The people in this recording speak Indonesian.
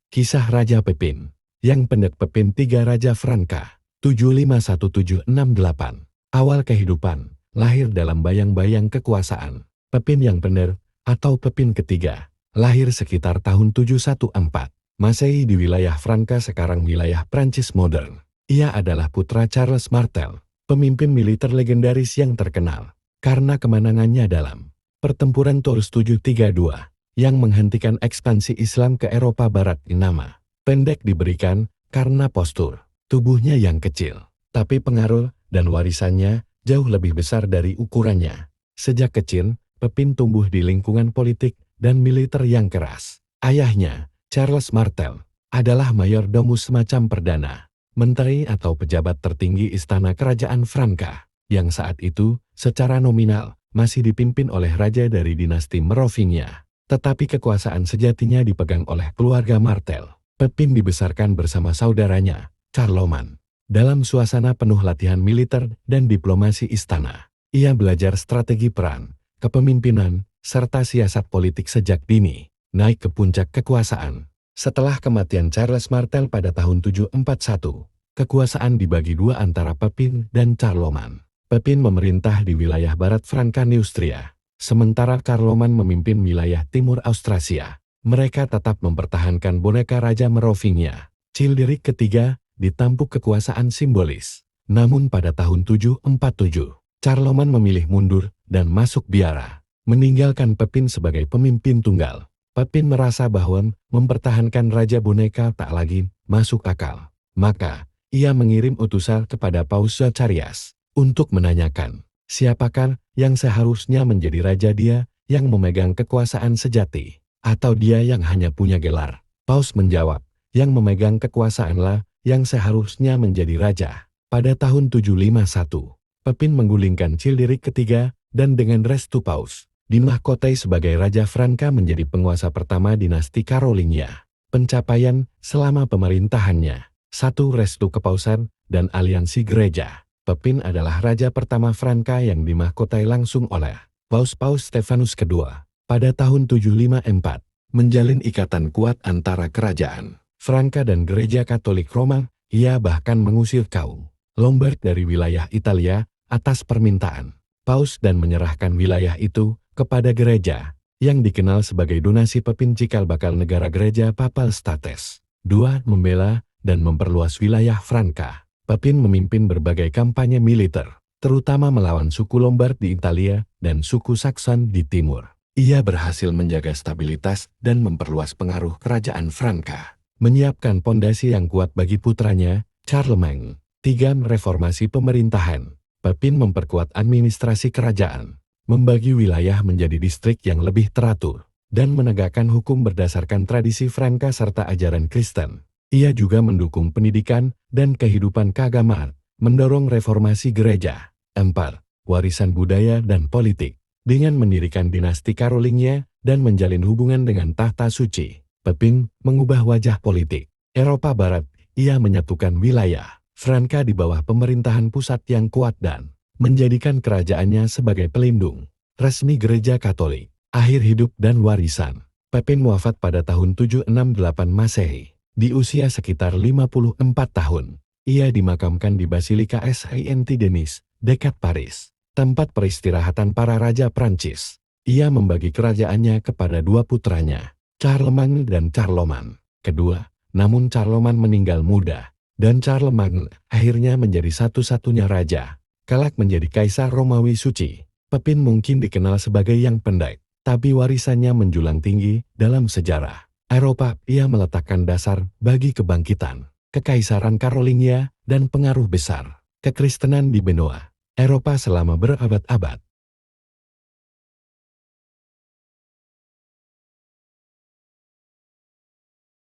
Kisah Raja Pepin. Yang Pendek Pepin III Raja Franka, 751-768. Awal kehidupan, lahir dalam bayang-bayang kekuasaan. Pepin yang benar, atau Pepin ketiga, lahir sekitar tahun 714 Masehi di wilayah Franka, sekarang wilayah Prancis modern. Ia adalah putra Charles Martel, pemimpin militer legendaris yang terkenal karena kemenangannya dalam pertempuran Tours 732 yang menghentikan ekspansi Islam ke Eropa Barat. Nama pendek diberikan karena postur tubuhnya yang kecil, tapi pengaruh dan warisannya jauh lebih besar dari ukurannya. Sejak kecil, Pepin tumbuh di lingkungan politik dan militer yang keras. Ayahnya, Charles Martel, adalah mayordomus semacam perdana, menteri atau pejabat tertinggi istana kerajaan Franka, yang saat itu, secara nominal, masih dipimpin oleh raja dari dinasti Merovingia. Tetapi kekuasaan sejatinya dipegang oleh keluarga Martel. Pepin dibesarkan bersama saudaranya, Charlemagne, dalam suasana penuh latihan militer dan diplomasi istana. Ia belajar strategi perang, kepemimpinan, serta siasat politik sejak dini, naik ke puncak kekuasaan. Setelah kematian Charles Martel pada tahun 741, kekuasaan dibagi dua antara Pepin dan Charlemagne. Pepin memerintah di wilayah barat Franka Neustria, sementara Charlemagne memimpin wilayah timur Austrasia. Mereka tetap mempertahankan boneka Raja Merovingia. Childeric ketiga ditampuk kekuasaan simbolis. Namun pada tahun 747, Charlemagne memilih mundur dan masuk biara, meninggalkan Pepin sebagai pemimpin tunggal. Pepin merasa bahwa mempertahankan Raja Boneka tak lagi masuk akal. Maka, ia mengirim utusan kepada Paus Zacharias untuk menanyakan, siapakah yang seharusnya menjadi raja, dia yang memegang kekuasaan sejati, atau dia yang hanya punya gelar? Paus menjawab, yang memegang kekuasaanlah yang seharusnya menjadi raja. Pada tahun 751, Pepin menggulingkan Childeric ketiga dan dengan restu Paus, dimahkotai sebagai Raja Franka, menjadi penguasa pertama dinasti Carolingia. Pencapaian selama pemerintahannya: 1. Restu kepausan dan aliansi gereja. Pepin adalah raja pertama Franka yang dimahkotai langsung oleh Paus Stephanus II. Pada tahun 754, menjalin ikatan kuat antara kerajaan Franka dan gereja Katolik Roma. Ia bahkan mengusir kaum Lombard dari wilayah Italia atas permintaan Paus dan menyerahkan wilayah itu kepada gereja yang dikenal sebagai donasi Pepin cikal bakal negara gereja Papal States. 2. Membela dan memperluas wilayah Franka. Pepin memimpin berbagai kampanye militer, terutama melawan suku Lombard di Italia dan suku Sakson di timur. Ia berhasil menjaga stabilitas dan memperluas pengaruh kerajaan Franka, menyiapkan pondasi yang kuat bagi putranya, Charlemagne. 3. Reformasi pemerintahan. Pepin memperkuat administrasi kerajaan, membagi wilayah menjadi distrik yang lebih teratur, dan menegakkan hukum berdasarkan tradisi Franka serta ajaran Kristen. Ia juga mendukung pendidikan dan kehidupan keagamaan, mendorong reformasi gereja. 4. Warisan budaya dan politik. Dengan mendirikan dinasti Carolingia dan menjalin hubungan dengan tahta suci, Pepin mengubah wajah politik Eropa Barat. Ia menyatukan wilayah Franka di bawah pemerintahan pusat yang kuat dan menjadikan kerajaannya sebagai pelindung resmi gereja Katolik. Akhir hidup dan warisan. Pepin wafat pada tahun 768 Masehi, di usia sekitar 54 tahun. Ia dimakamkan di Basilika Saint-Denis, dekat Paris, tempat peristirahatan para raja Prancis. Ia membagi kerajaannya kepada dua putranya, Charlemagne dan Charlemagne kedua. Namun Charlemagne meninggal muda, dan Charlemagne akhirnya menjadi satu-satunya raja, kelak menjadi Kaisar Romawi Suci. Pepin mungkin dikenal sebagai yang pendek, tapi warisannya menjulang tinggi dalam sejarah Eropa. Ia meletakkan dasar bagi kebangkitan Kekaisaran Carolingia dan pengaruh besar kekristenan di benua Eropa selama berabad-abad.